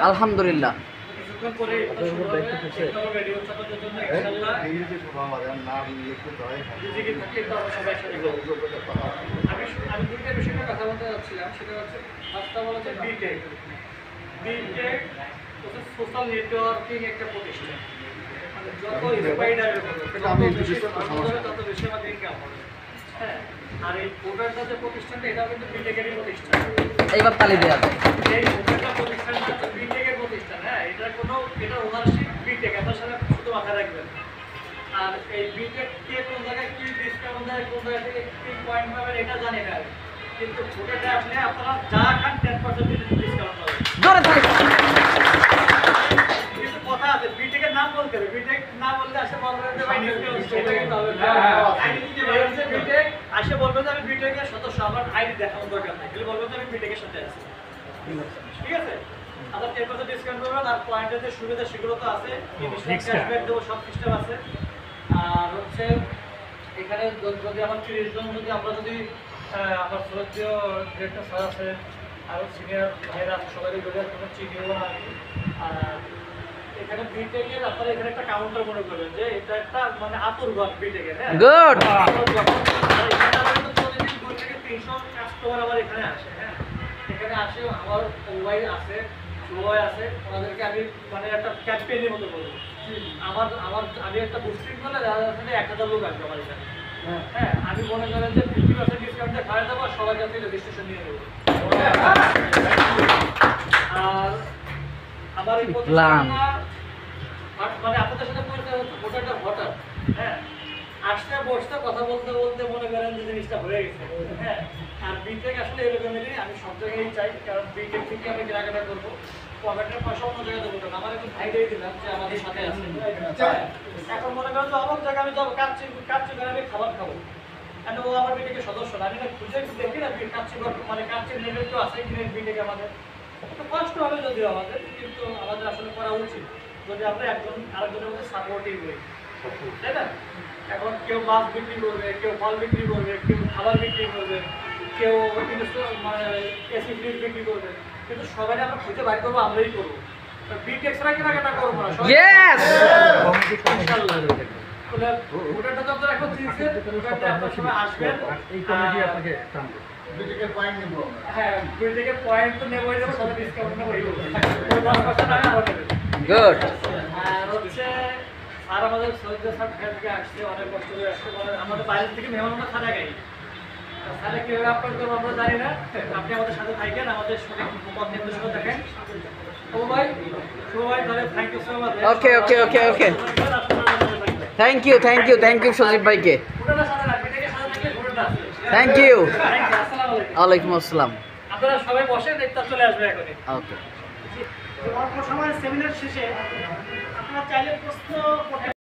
আলহামদুলিল্লাহ। Social networking একটা প্রতিষ্ঠান, যত তত বেশি আমাদের ইনকাম হবে। হ্যাঁ, আর এই ভোটারটা যে প্রতিষ্ঠানটা এটা কিন্তু বিটেকেরই প্রতিষ্ঠান। এইবার তালি দেওয়া যায়। এই ভোটারটা প্রতিষ্ঠানটা হচ্ছে বিটেকের প্রতিষ্ঠান। হ্যাঁ, এটা ওনারশিপ বিটেক, আপনার সাথে শুধু মাথায় রাখবেন। আর এই বিটেক কে কোন জায়গায় কি ডিসকাউন্ট দেয়, কোন জায়গা থেকে কি পয়েন্ট পাবেন এটা জানি না, কিন্তু ভোটারটা আসলে আপনারা যা খান 10% ডিসকাউন্ট পাবেন। কিন্তু কথা আছে, বিটেকের নাম বলতে হবে। বিটেক না বললে আসে বলবেন যে ভাই ডিসকাউন্ট সেটা কিন্তু হবে না। আইডি দিতে পারেন যে বিটেক আসে বলবেন যে আমি বিটেকের সদস্য, আমার আইডি দেখানোর দরকার নেই, খালি বলবেন যে আমি বিটেকের সাথে আছি। ঠিক আছে, আবার 10% ডিসকাউন্ট পাবেন। আর পয়েন্টের যে সুবিধা সেগুলো তো আছে, ক্যাশব্যাক দেবো, সব সিস্টেম আছে। আর হচ্ছে এখানে যদি আমার 30 জন যদি আমরা যদি আমার শ্রদ্ধেয় ডিরেক্টর স্যার আছে, আরও সিনিয়র ভাইরা আছে, সবাই যদি কোনো চিনিও না। আর এখানে বিটেকের আপনারা এখানে একটা কাউন্টার মনে করবেন যে এটা একটা মানে আতুর ঘর বিটেকের। হ্যাঁ, গুড। প্রতিদিন 2 থেকে 300 কাস্টমার আমার এখানে আসে। হ্যাঁ, এখানে আসে, আমার মোবাইল আছে, সবাই আছে, ওনাদেরকে আমি মানে একটা ক্যাম্পেইনের মতো বলবো। আমি একটা বুস্টিং করলে 1000 লোক আসবে আমার এখানে। হ্যাঁ, আমি মনে করেন যে 50% ডিসকাউন্টে খাওয়া যাবো, আর সবার কাছে রেজিস্ট্রেশন নিয়ে নেবো। আর আমার এই প্রতিষ্ঠানটা মানে আপনাদের সাথে পরিচয় হচ্ছে ভোটারটা ভোটার। হ্যাঁ, আসতে বসতে কথা বলতে বলতে মনে করেন যে জিনিসটা হয়ে গেছে। হ্যাঁ, আর বিটেক আসলে এরকমই, আমি সব জায়গায় চাই, কারণ বিটেক থেকে আমি কেনাকাটা করবো, পকেটের পয়সা অন্য জায়গায় দেবো না। আমার একটু ভাইটাই দিলাম যে আমাদের সাথে আছে। এখন মনে করেন যে অনেক জায়গায় আমি যাবো, কাচ্চি করে আমি খাবার খাবো, কেন ও আমার বিটেকের সদস্য না। আমি না খুঁজে একটু দেখি না কাচ্চি মানে কাচ্চির লেভেল তো আছে কিনা বিটেক। আমাদের একটু কষ্ট হবে যদিও আমাদের, কিন্তু আমাদের আসলে করা উচিত যদি আমরা একজন আরেকজনের মধ্যে সাপোর্টিভ হই, তাই না? এখন কেউ মাছ বিক্রি করবে, কেউ ফল বিক্রি করবে, কেউ খাবার বিক্রি করবে, কেউ মানে এসি ফ্রিজ বিক্রি করবে, কিন্তু সবাই আমরা খুঁজে বাইর করবো, আমরাই করবো। বিটেক ছাড়া কেনাকাটা করবো না। ভোটারটা তো আপনারা এখন চিনছেন, ভোটারটা আপনার সময় আসবেন, বিটেকের পয়েন্ট নেব। হ্যাঁ, বিটেকের পয়েন্ট তো নেবই দেবো, সাথে ডিসকাউন্ট নেবো। গুড। আর হচ্ছে আর আমাদের সৈয়দ স্যার থেকে আসছে, অনেক কষ্ট করে আসছে, আমাদের বাইরে থেকে মেহমানরা ছাড়া গাই তাহলে কীভাবে আপনার করবো আমরা জানি না। আপনি আমাদের সাথে থাকেন, আমাদের সঠিক পথ নির্দেশনা দেখেন। সবাই তাহলে thank you so much. Okay okay okay okay, thank you Sajib ভাইকে, থ্যাংক ইউ। ওয়ালাইকুম আসসালাম। আপনারা সবাই বসেন, ইফতার চলে আসবে এখনই। ওকে। অল্প সময় সেমিনার শেষে আপনারা চাইলে প্রশ্ন